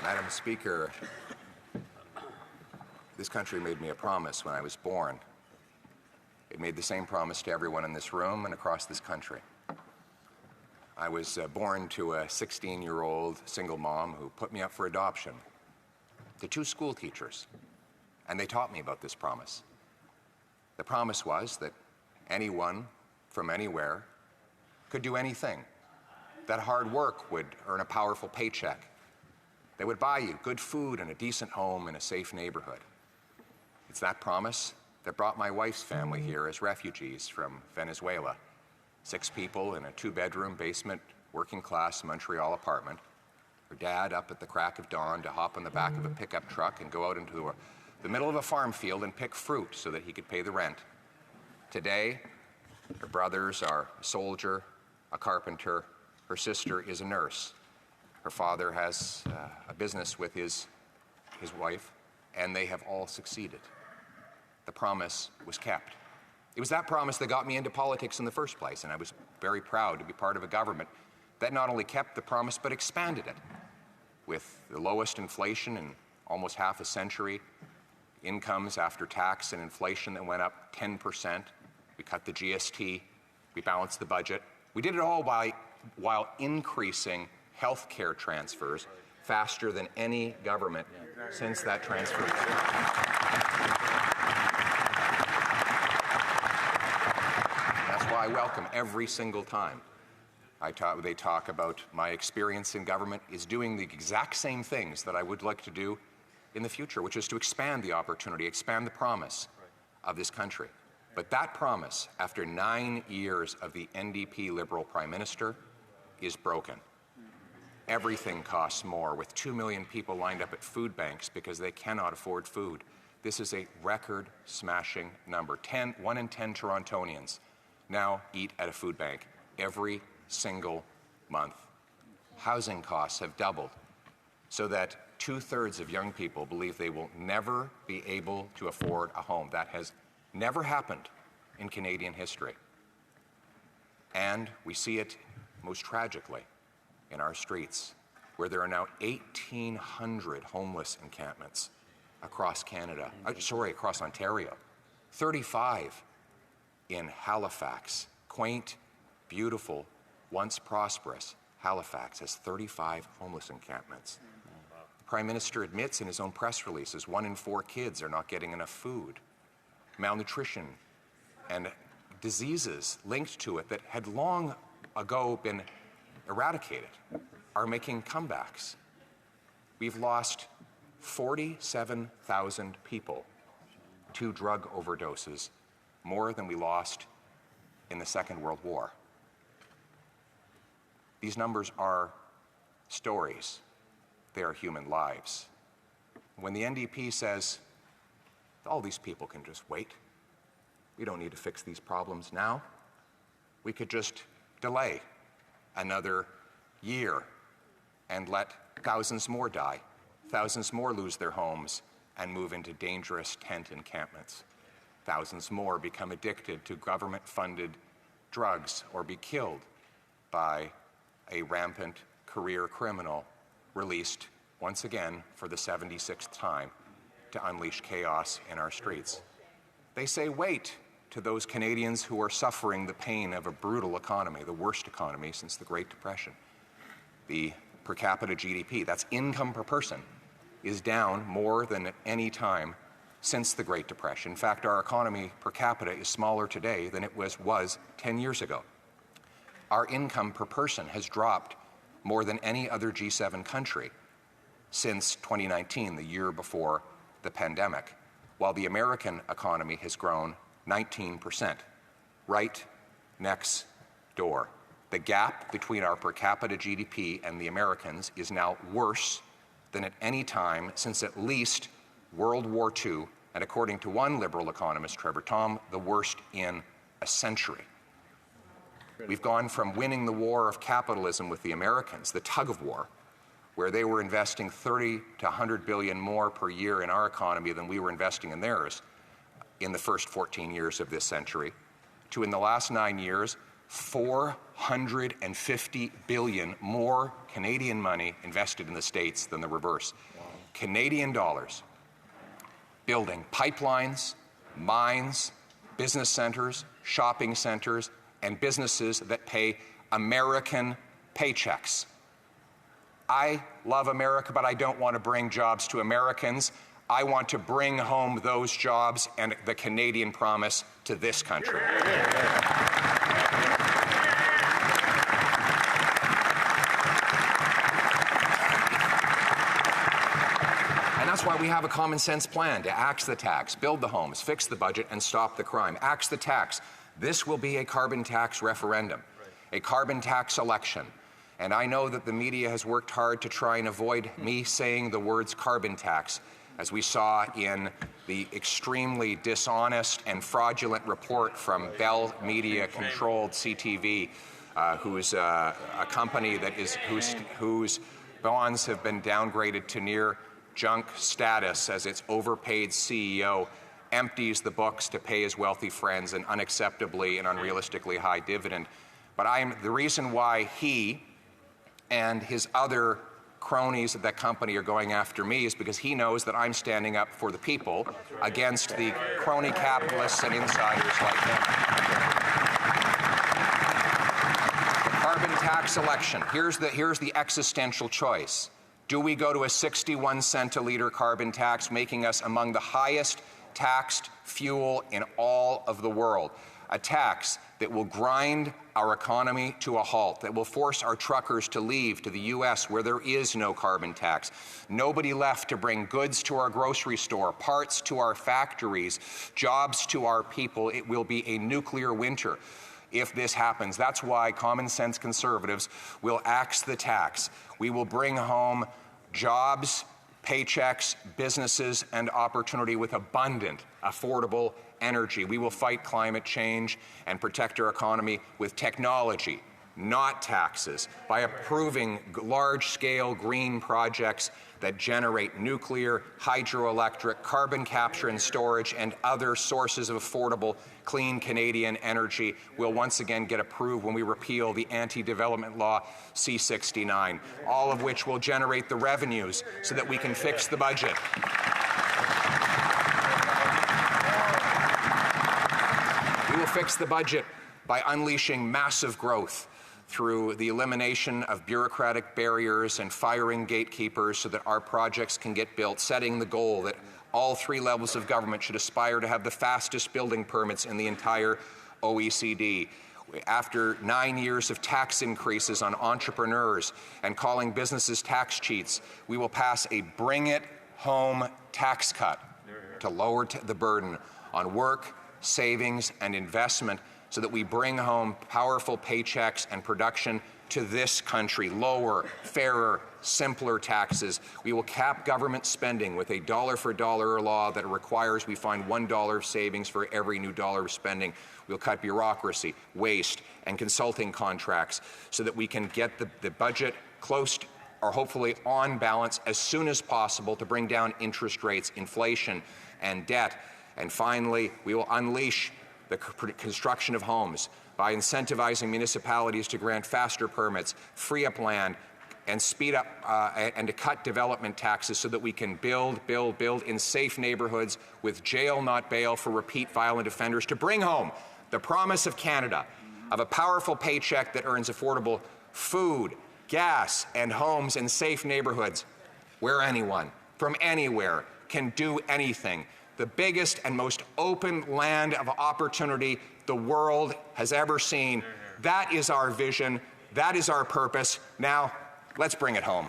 Madam Speaker, this country made me a promise when I was born. It made the same promise to everyone in this room and across this country. I was born to a 16-year-old single mom who put me up for adoption to two school teachers, and they taught me about this promise. The promise was that anyone from anywhere could do anything, that hard work would earn a powerful paycheck, they would buy you good food and a decent home in a safe neighborhood. It's that promise that brought my wife's family here as refugees from Venezuela. 6 people in a 2-bedroom basement, working-class Montreal apartment. Her dad up at the crack of dawn to hop on the back of a pickup truck and go out into the middle of a farm field and pick fruit so that he could pay the rent. Today, her brothers are a soldier, a carpenter. Her sister is a nurse. Her father has a business with his wife, and they have all succeeded. The promise was kept. It was that promise that got me into politics in the first place, and I was very proud to be part of a government that not only kept the promise, but expanded it. With the lowest inflation in almost half a century, incomes after tax and inflation that went up 10%, we cut the GST, we balanced the budget. We did it all while increasing health care transfers faster than any government since that transfer. That's why I welcome every single time they talk about my experience in government is doing the exact same things that I would like to do in the future, which is to expand the opportunity, expand the promise of this country. But that promise, after 9 years of the NDP Liberal Prime Minister, is broken. Everything costs more, with 2 million people lined up at food banks because they cannot afford food. This is a record-smashing number. 1 in 10 Torontonians now eat at a food bank every single month. Housing costs have doubled, so that 2/3 of young people believe they will never be able to afford a home. That has never happened in Canadian history. And we see it most tragically in our streets, where there are now 1,800 homeless encampments across Canada, across Ontario, 35 in Halifax. Quaint, beautiful, once prosperous Halifax has 35 homeless encampments. The Prime Minister admits in his own press releases 1 in 4 kids are not getting enough food. Malnutrition and diseases linked to it that had long ago been eradicated are making comebacks. We've lost 47,000 people to drug overdoses, more than we lost in the Second World War. These numbers are stories. They are human lives. When the NDP says, all these people can just wait, we don't need to fix these problems now, we could just delay another year and let thousands more die, thousands more lose their homes and move into dangerous tent encampments. Thousands more become addicted to government-funded drugs or be killed by a rampant career criminal released once again for the 76th time to unleash chaos in our streets. They say wait to those Canadians who are suffering the pain of a brutal economy, the worst economy since the Great Depression. The per capita GDP, that's income per person, is down more than at any time since the Great Depression. In fact, our economy per capita is smaller today than it was 10 years ago. Our income per person has dropped more than any other G7 country since 2019, the year before the pandemic, while the American economy has grown 19%, right next door. The gap between our per capita GDP and the Americans is now worse than at any time since at least World War II, and according to one Liberal economist, Trevor Tom, the worst in a century. We've gone from winning the war of capitalism with the Americans, the tug of war, where they were investing 30 to 100 billion more per year in our economy than we were investing in theirs in the first 14 years of this century, to in the last 9 years, 450 billion more Canadian money invested in the States than the reverse. Wow. Canadian dollars building pipelines, mines, business centers, shopping centers, and businesses that pay American paychecks. I love America, but I don't want to bring jobs to Americans. I want to bring home those jobs and the Canadian promise to this country. And that's why we have a common sense plan to axe the tax, build the homes, fix the budget, and stop the crime. Axe the tax. This will be a carbon tax referendum, a carbon tax election. And I know that the media has worked hard to try and avoid me saying the words carbon tax, as we saw in the extremely dishonest and fraudulent report from Bell Media-controlled CTV, who's a company that is whose bonds have been downgraded to near junk status as its overpaid CEO empties the books to pay his wealthy friends an unacceptably and unrealistically high dividend. But the reason why he and his other cronies at that company are going after me is because he knows that I'm standing up for the people against the crony capitalists and insiders like him. The carbon tax election. Here's the existential choice. Do we go to a 61 cent a litre carbon tax, making us among the highest taxed fuel in all of the world? A tax that will grind our economy to a halt, that will force our truckers to leave to the U.S. where there is no carbon tax. Nobody left to bring goods to our grocery store, parts to our factories, jobs to our people. It will be a nuclear winter if this happens. That's why common sense conservatives will axe the tax. We will bring home jobs, paychecks, businesses, and opportunity with abundant, affordable energy. We will fight climate change and protect our economy with technology, not taxes, by approving large-scale green projects that generate nuclear, hydroelectric, carbon capture and storage, and other sources of affordable, clean Canadian energy will once again get approved when we repeal the anti-development law C-69, all of which will generate the revenues so that we can fix the budget. We will fix the budget by unleashing massive growth through the elimination of bureaucratic barriers and firing gatekeepers so that our projects can get built, setting the goal that all three levels of government should aspire to have the fastest building permits in the entire OECD. After 9 years of tax increases on entrepreneurs and calling businesses tax cheats, we will pass a bring it home tax cut to lower the burden on work, savings, and investment so that we bring home powerful paychecks and production to this country, lower, fairer, simpler taxes. We will cap government spending with a dollar-for-dollar law that requires we find $1 of savings for every new dollar of spending. We'll cut bureaucracy, waste, and consulting contracts so that we can get the budget close to, or hopefully on balance as soon as possible to bring down interest rates, inflation, and debt. And finally, we will unleash the construction of homes by incentivizing municipalities to grant faster permits, free up land, and speed up and to cut development taxes so that we can build in safe neighborhoods with jail, not bail, for repeat violent offenders, to bring home the promise of Canada of a powerful paycheck that earns affordable food, gas, and homes in safe neighborhoods where anyone from anywhere can do anything. The biggest and most open land of opportunity the world has ever seen. That is our vision. That is our purpose. Now, let's bring it home.